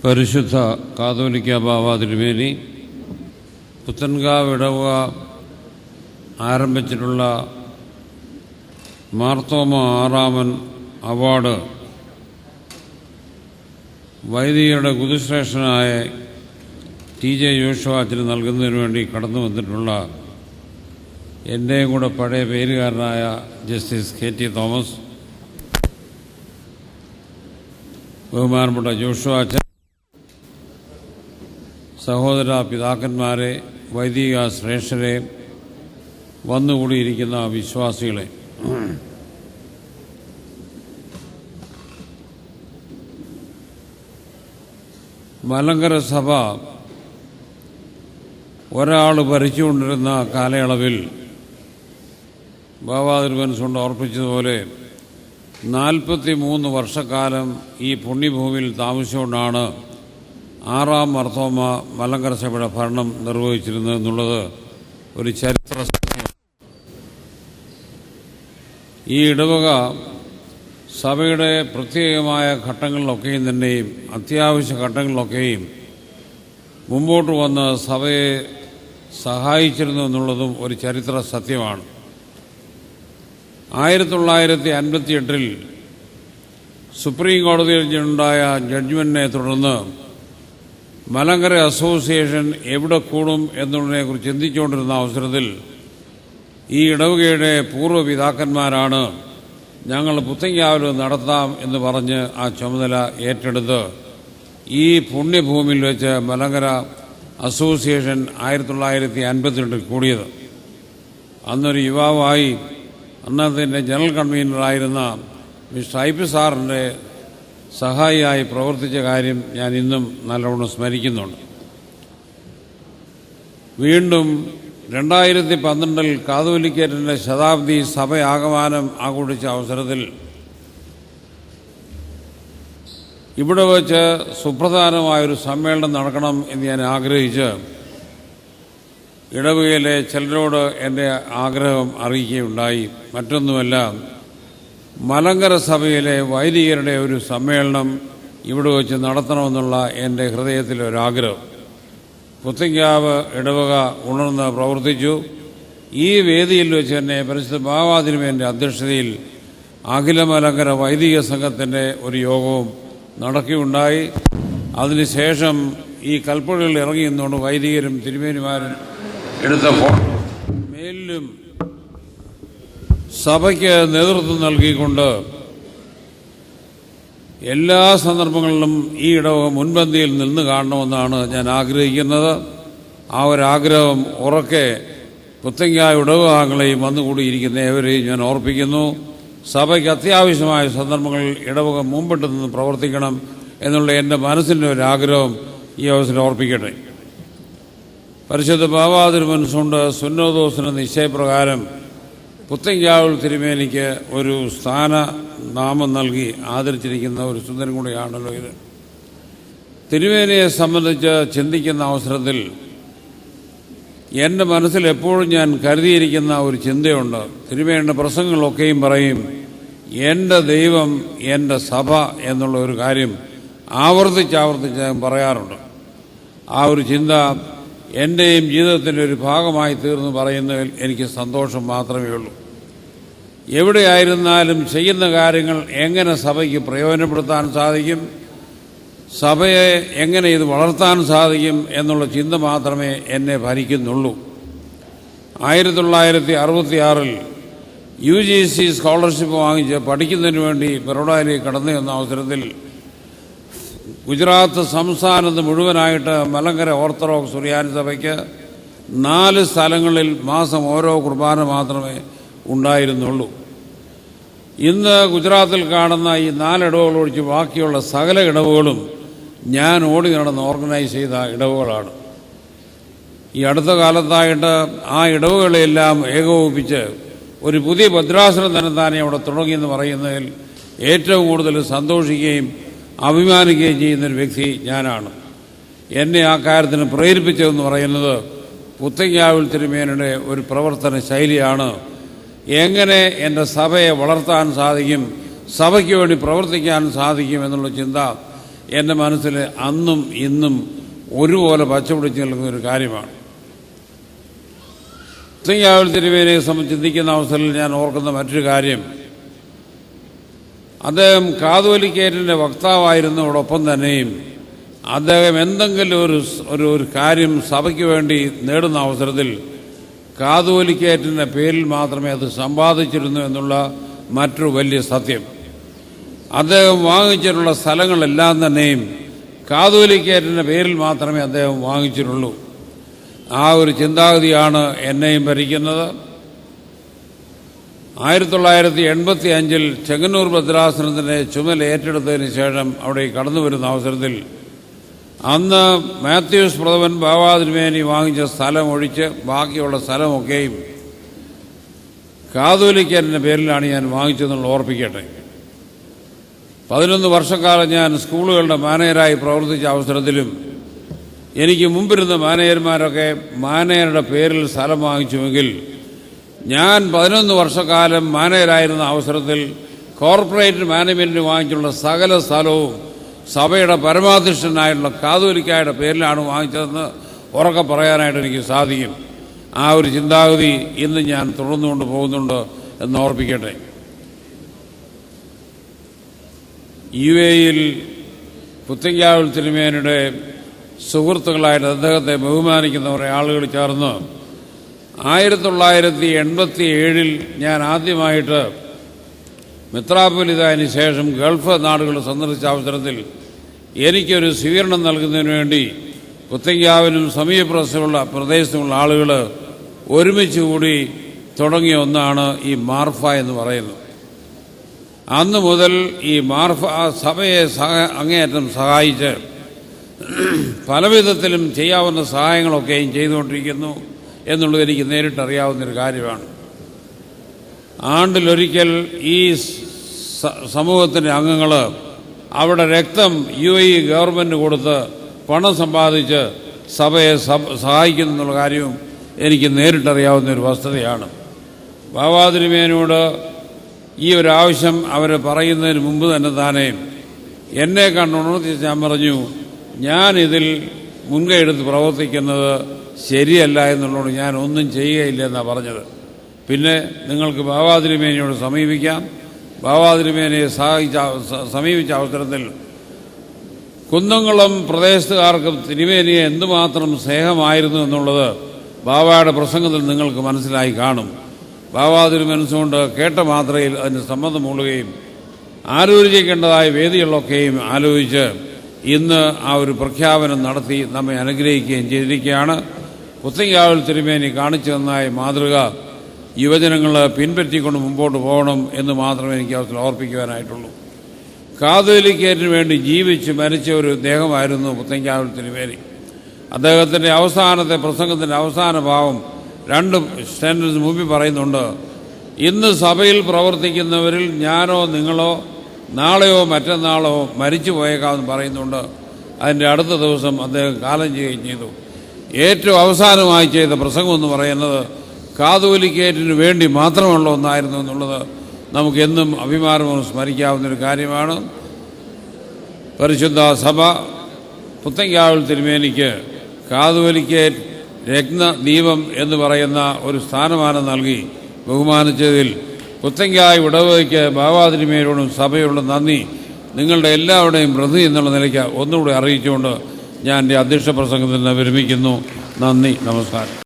പരിശുദ്ധ കാതോലിക്ക ബാവ തിരുമേനി പുത്തൻകാവ് ഇടവക ആരംഭിച്ചിട്ടുള്ള മാർത്തോമ ആറാമൻ അവാർഡ് വൈദികരുടെ ഗുരുശ്രേഷ്ഠനായ TJ ജോഷുവ അച്ഛന് നൽകുന്നതിന് വേണ്ടി കടന്നു വന്നിട്ടുള്ള എൻ്റെയും കൂടെ പഴയ പേരുകാരനായ ജസ്റ്റിസ് KT തോമസ്, ബഹുമാനപ്പെട്ട ജോഷുവ അച്ഛൻ, സഹോദര പിതാക്കന്മാരെ, വൈദിക ശ്രേഷ്ഠരെ, വന്നുകൂടിയിരിക്കുന്ന വിശ്വാസികളെ, മലങ്കര സഭ ഒരാൾ ഭരിച്ചുകൊണ്ടിരുന്ന കാലയളവിൽ ബാബാ തിരുമനസ്സുകൊണ്ട് ഓർപ്പിച്ചതുപോലെ 43 വർഷക്കാലം ഈ പുണ്യഭൂമിയിൽ താമസിച്ചുകൊണ്ടാണ് ആറാം മാർത്തോമ മലങ്കര സഭയുടെ ഭരണം നിർവഹിച്ചിരുന്നത് എന്നുള്ളത് ഒരു ചരിത്ര സത്യമാണ്. ഈ ഇടവക സഭയുടെ പ്രത്യേകമായ ഘട്ടങ്ങളിലൊക്കെയും തന്നെയും അത്യാവശ്യ ഘട്ടങ്ങളിലൊക്കെയും മുമ്പോട്ട് വന്ന് സഭയെ സഹായിച്ചിരുന്നു എന്നുള്ളതും ഒരു ചരിത്ര സത്യമാണ്. 1958 സുപ്രീം കോടതിയിൽ ഉണ്ടായ ജഡ്ജ്മെന്റിനെ തുടർന്ന് മലങ്കര അസോസിയേഷൻ എവിടെ കൂടും എന്നുള്ളതിനെക്കുറിച്ച് ചിന്തിച്ചുകൊണ്ടിരുന്ന അവസരത്തിൽ ഈ ഇടവകയുടെ പൂർവ്വപിതാക്കന്മാരാണ് ഞങ്ങൾ പുത്തൻകാവിൽ നടത്താം എന്ന് പറഞ്ഞ് ആ ചുമതല ഏറ്റെടുത്ത് ഈ പുണ്യഭൂമിയിൽ വെച്ച് മലങ്കര അസോസിയേഷൻ 1952 കൂടിയത്. അന്നൊരു യുവാവായി അന്നത്തെ ജനറൽ കൺവീനറായിരുന്ന മിസ്റ്റർ IP സാറിൻ്റെ സഹായിയായി പ്രവർത്തിച്ച കാര്യം ഞാൻ ഇന്നും നല്ലവണ്ണം സ്മരിക്കുന്നുണ്ട്. വീണ്ടും 2012 കാതോലിക്കേറ്റിൻ്റെ ശതാബ്ദി സഭയാകമാനം ആഘോഷിച്ച അവസരത്തിൽ ഇവിടെ വച്ച് സുപ്രധാനമായൊരു സമ്മേളനം നടക്കണം എന്ന് ഞാൻ ആഗ്രഹിച്ച് ഇടവകയിലെ ചിലരോട് എൻ്റെ ആഗ്രഹം അറിയിക്കുകയുണ്ടായി. മറ്റൊന്നുമല്ല, മലങ്കര സഭയിലെ വൈദികരുടെ ഒരു സമ്മേളനം ഇവിടെ വച്ച് നടത്തണമെന്നുള്ള എൻ്റെ ഹൃദയത്തിലെ ഒരാഗ്രഹം. പുത്തൻകാവ് ഇടവക ഉണർന്ന് പ്രവർത്തിച്ചു. ഈ വേദിയിൽ വെച്ച് തന്നെ പരിശുദ്ധ ബാവാ തിരുമേനിയുടെ അധ്യക്ഷതയിൽ അഖില മലങ്കര വൈദിക സംഘത്തിൻ്റെ ഒരു യോഗവും നടക്കുകയുണ്ടായി. അതിനുശേഷം ഈ കൽപ്പുഴകളിൽ ഇറങ്ങി നിന്നുകൊണ്ട് വൈദികരും തിരുമേനിമാരും എടുത്തപ്പോൾ മേലിലും സഭയ്ക്ക് നേതൃത്വം നൽകിക്കൊണ്ട് എല്ലാ സന്ദർഭങ്ങളിലും ഈ ഇടവക മുൻപന്തിയിൽ നിന്ന് കാണണമെന്നാണ് ഞാൻ ആഗ്രഹിക്കുന്നത്. ആ ഒരാഗ്രഹം ഉറക്കെ പുത്തൻകാവ് ഇടവകങ്ങളെയും വന്നുകൂടിയിരിക്കുന്ന ഏവരെയും ഞാൻ ഓർപ്പിക്കുന്നു. സഭയ്ക്ക് അത്യാവശ്യമായ സന്ദർഭങ്ങളിൽ ഇടവക മുമ്പിട്ട് നിന്ന് പ്രവർത്തിക്കണം എന്നുള്ള എൻ്റെ മനസ്സിൻ്റെ ഒരാഗ്രഹം ഈ അവസരം ഓർപ്പിക്കട്ടെ. പരിശുദ്ധ ബാവാ തിരുമനസ്സുകൊണ്ട് സുന്നോദോസിന് നിശ്ചയപ്രകാരം പുത്തൻകാവിൽ തിരുമേനിക്ക് ഒരു സ്ഥാനനാമം നൽകി ആദരിച്ചിരിക്കുന്ന ഒരു സുന്ദരം കൂടിയാണല്ലോ ഇത്. തിരുമേനിയെ സംബന്ധിച്ച് ചിന്തിക്കുന്ന അവസരത്തിൽ എൻ്റെ മനസ്സിൽ എപ്പോഴും ഞാൻ കരുതിയിരിക്കുന്ന ഒരു ചിന്തയുണ്ട്. തിരുമേനിയുടെ പ്രസംഗങ്ങളൊക്കെയും പറയും, എൻ്റെ ദൈവം എൻ്റെ സഭ എന്നുള്ള ഒരു കാര്യം ആവർത്തിച്ചാവർത്തിച്ച് ഞാൻ പറയാറുണ്ട്. ആ ഒരു ചിന്ത എൻ്റെയും ജീവിതത്തിൻ്റെ ഒരു ഭാഗമായി തീർന്നു പറയുന്നതിൽ എനിക്ക് സന്തോഷം മാത്രമേ ഉള്ളൂ. എവിടെയായിരുന്നാലും ചെയ്യുന്ന കാര്യങ്ങൾ എങ്ങനെ സഭയ്ക്ക് പ്രയോജനപ്പെടുത്താൻ സാധിക്കും, സഭയെ എങ്ങനെ ഇത് വളർത്താൻ സാധിക്കും എന്നുള്ള ചിന്ത മാത്രമേ എന്നെ ഭരിക്കുന്നുള്ളൂ. 1966 UGC സ്കോളർഷിപ്പ് വാങ്ങിച്ച് പഠിക്കുന്നതിന് വേണ്ടി ബറോഡയിലേക്ക് കടന്നു വന്ന അവസരത്തിൽ ഗുജറാത്ത് സംസ്ഥാനത്ത് മുഴുവനായിട്ട് മലങ്കര ഓർത്തഡോക്സ് സുറിയാനി സഭയ്ക്ക് 4 സ്ഥലങ്ങളിൽ മാസം ഓരോ കുർബാന മാത്രമേ ഉണ്ടായിരുന്നുള്ളൂ. ഇന്ന് ഗുജറാത്തിൽ കാണുന്ന ഈ 4 ഇടവകൾ ഒഴിച്ച് ബാക്കിയുള്ള സകല ഇടവകളും ഞാൻ ഓടി നടന്ന് ഓർഗനൈസ് ചെയ്ത ഇടവകളാണ്. ഈ അടുത്ത കാലത്തായിട്ട് ആ ഇടവകളെല്ലാം ഏകോപിപ്പിച്ച് ഒരു പുതിയ ഭദ്രാസനം തന്നെ അവിടെ തുടങ്ങിയെന്ന് പറയുന്നതിൽ ഏറ്റവും കൂടുതൽ സന്തോഷിക്കുകയും അഭിമാനിക്കുകയും ചെയ്യുന്നൊരു വ്യക്തി ഞാനാണ്. എന്നെ ആ കാര്യത്തിന് പ്രേരിപ്പിച്ചതെന്ന് പറയുന്നത് പുത്തൻകാവിൽ തിരുമേനിയുടെ ഒരു പ്രവർത്തന ശൈലിയാണ്. എങ്ങനെ എൻ്റെ സഭയെ വളർത്താൻ സാധിക്കും, സഭയ്ക്ക് വേണ്ടി പ്രവർത്തിക്കാൻ സാധിക്കും എന്നുള്ള ചിന്ത എൻ്റെ മനസ്സിൽ അന്നും ഇന്നും ഒരുപോലെ പച്ചപിടിച്ച് നിൽക്കുന്ന ഒരു കാര്യമാണ്. പുത്തങ്കാവിൽ തിരുമേനിയെ സംബന്ധിച്ച് ചിന്തിക്കുന്ന അവസരത്തിൽ ഞാൻ ഓർക്കുന്ന മറ്റൊരു കാര്യം, അദ്ദേഹം കാതോലിക്കേറ്റിൻ്റെ വക്താവായിരുന്നതോടൊപ്പം തന്നെയും അദ്ദേഹം എന്തെങ്കിലും ഒരു കാര്യം സഭയ്ക്ക് വേണ്ടി നേടുന്ന അവസരത്തിൽ കാതോലിക്കേറ്റിൻ്റെ പേരിൽ മാത്രമേ അത് സമ്പാദിച്ചിരുന്നു എന്നുള്ള മറ്റൊരു വലിയ സത്യം. അദ്ദേഹം വാങ്ങിച്ചിട്ടുള്ള സ്ഥലങ്ങളെല്ലാം തന്നെയും കാതോലിക്കേറ്റിൻ്റെ പേരിൽ മാത്രമേ അദ്ദേഹം വാങ്ങിച്ചിട്ടുള്ളൂ. ആ ഒരു ചിന്താഗതിയാണ് എന്നെയും ഭരിക്കുന്നത്. 1985 ചെങ്ങന്നൂർ ഭദ്രാസനത്തിൻ്റെ ചുമൽ ഏറ്റെടുത്തതിന് ശേഷം അവിടെ കടന്നു വരുന്ന അവസരത്തിൽ അന്ന് മാത്യൂസ് പ്രഥമൻ ബാവാതിരുമേനി വാങ്ങിച്ച സ്ഥലം ഒഴിച്ച് ബാക്കിയുള്ള സ്ഥലമൊക്കെയും കാതോലിക്കേറ്റിൻ്റെ പേരിലാണ് ഞാൻ വാങ്ങിച്ചതെന്നുള്ള ഓർപ്പിക്കട്ടെ. 11 വർഷക്കാലം ഞാൻ സ്കൂളുകളുടെ മാനേജരായി പ്രവർത്തിച്ച അവസരത്തിലും എനിക്ക് മുമ്പിരുന്ന മാനേജർമാരൊക്കെ മാനേജറുടെ പേരിൽ സ്ഥലം വാങ്ങിച്ചുവെങ്കിൽ ഞാൻ 11 വർഷക്കാലം മാനേജരായിരുന്ന അവസരത്തിൽ കോർപ്പറേറ്റ് മാനേജ്മെൻറ്റിന് വാങ്ങിച്ചുള്ള സകല സ്ഥലവും സഭയുടെ പരമാധ്യക്ഷനായിട്ടുള്ള കാതോലിക്കായുടെ പേരിലാണ് വാങ്ങിച്ചതെന്ന് ഉറക്കെ പറയാനായിട്ട് എനിക്ക് സാധിക്കും. ആ ഒരു ചിന്താഗതി ഇന്ന് ഞാൻ തുടർന്നുകൊണ്ട് പോകുന്നുണ്ട് എന്ന് ഓർപ്പിക്കട്ടെ. UAE-യിൽ പുത്തങ്കാവിൽ തിരുമേനിയുടെ സുഹൃത്തുക്കളായിട്ട് അദ്ദേഹത്തെ ബഹുമാനിക്കുന്ന കുറേ ആളുകൾ ചേർന്ന് 1987 ഞാൻ ആദ്യമായിട്ട് മെത്രാപ്പൊലീത്തായതിനു ശേഷം ഗൾഫ് നാടുകൾ സന്ദർശിച്ച അവസരത്തിൽ എനിക്കൊരു സ്വീകരണം നൽകുന്നതിന് വേണ്ടി പുത്തങ്കാവിനും സമീപപ്രദേശമുള്ള പ്രദേശത്തുമുള്ള ആളുകൾ ഒരുമിച്ച് കൂടി തുടങ്ങിയ ഒന്നാണ് ഈ മാർഫ എന്ന് പറയുന്നത്. അന്നു മുതൽ ഈ മാർഫ സഭയെ അങ്ങേയറ്റം സഹായിച്ച് പലവിധത്തിലും ചെയ്യാവുന്ന സഹായങ്ങളൊക്കെയും ചെയ്തുകൊണ്ടിരിക്കുന്നു എന്നുള്ളത് എനിക്ക് നേരിട്ടറിയാവുന്നൊരു കാര്യമാണ്. ആണ്ടിലൊരിക്കൽ ഈ സമൂഹത്തിൻ്റെ അംഗങ്ങൾ അവിടെ രക്തം UAE ഗവൺമെൻറ് കൊടുത്ത് പണം സമ്പാദിച്ച് സഭയെ സഹായിക്കുന്നു എന്നുള്ള കാര്യവും എനിക്ക് നേരിട്ടറിയാവുന്ന ഒരു വസ്തുതയാണ്. ബാവാതിരുമേനോട് ഈ ഒരു ആവശ്യം അവർ പറയുന്നതിന് മുമ്പ് തന്നെ താനേ എന്നെ കണ്ടുണർത്തി ഞാൻ പറഞ്ഞു, ഞാനിതിൽ മുൻകൈ എടുത്ത് പ്രവർത്തിക്കുന്നത് ശരിയല്ല എന്നുള്ളതുകൊണ്ട് ഞാൻ ഒന്നും ചെയ്യുകയില്ല എന്നാണ് പറഞ്ഞത്. പിന്നെ നിങ്ങൾക്ക് ബാവാതിരുമേനിയോട് സമീപിക്കാം. ബാവാതിരുമേനിയെ സമീപിച്ച അവസരത്തിൽ കുന്നംകുളം പ്രദേശത്തുകാർക്ക് തിരുമേനിയെ എന്തുമാത്രം സ്നേഹമായിരുന്നു എന്നുള്ളത് ബാവയുടെ പ്രസംഗത്തിൽ നിങ്ങൾക്ക് മനസ്സിലായി കാണും. ബാവാതിരുമനസ്സുകൊണ്ട് കേട്ട മാത്രയിൽ അതിന് സമ്മതം മൂളുകയും ആലോചിക്കേണ്ടതായ വേദികളിലൊക്കെയും ആലോചിച്ച് ഇന്ന് ആ ഒരു പ്രഖ്യാപനം നടത്തി നമ്മെ അനുഗ്രഹിക്കുകയും ചെയ്തിരിക്കുകയാണ്. പുത്തങ്കാവിൽ തിരുമേനി കാണിച്ചു തന്നായ മാതൃക യുവജനങ്ങൾ പിൻപറ്റിക്കൊണ്ട് മുമ്പോട്ട് പോകണം എന്ന് മാത്രമേ എനിക്ക് അവസരം ഓർപ്പിക്കുവാനായിട്ടുള്ളൂ. കാതോലിക്കേറ്റിന് വേണ്ടി ജീവിച്ച് മരിച്ച ഒരു ദേഹമായിരുന്നു പുത്തങ്കാവിൽ തിരുമേനി. അദ്ദേഹത്തിൻ്റെ അവസാനത്തെ പ്രസംഗത്തിൻ്റെ അവസാന ഭാവം 2 സെൻറ്റൻസ് മുമ്പിൽ പറയുന്നുണ്ട്. ഇന്ന് സഭയിൽ പ്രവർത്തിക്കുന്നവരിൽ ഞാനോ നിങ്ങളോ നാളെയോ മറ്റന്നാളോ മരിച്ചു പോയേക്കാമെന്ന് പറയുന്നുണ്ട്. അതിൻ്റെ അടുത്ത ദിവസം അദ്ദേഹം കാലം ചെയ്യുകയും ചെയ്തു. ഏറ്റവും അവസാനമായി ചെയ്ത പ്രസംഗം എന്ന് പറയുന്നത് കാതോലിക്കേറ്റിന് വേണ്ടി മാത്രമുള്ള ഒന്നായിരുന്നു എന്നുള്ളത് നമുക്കെന്നും അഭിമാനവും സ്മരിക്കാവുന്നൊരു കാര്യമാണ്. പരിശുദ്ധ സഭ പുത്തങ്കാവിൽ തിരുമേനിക്ക് കാതോലിക്കേറ്റ് രത്നദീപം എന്ന് പറയുന്ന ഒരു സ്ഥാനമാനം നൽകി ബഹുമാനിച്ചതിൽ പുത്തങ്കാവ് ഇടവകയ്ക്ക് ബാവാതിരുമേനോടും സഭയോടും നന്ദി നിങ്ങളുടെ എല്ലാവരുടെയും പ്രതി എന്നുള്ള നിലയ്ക്ക് ഒന്നുകൂടി അറിയിച്ചുകൊണ്ട് ഞാൻ എൻ്റെ അധ്യക്ഷ പ്രസംഗത്തിൽ നിന്ന് വിരമിക്കുന്നു. നന്ദി, നമസ്കാരം.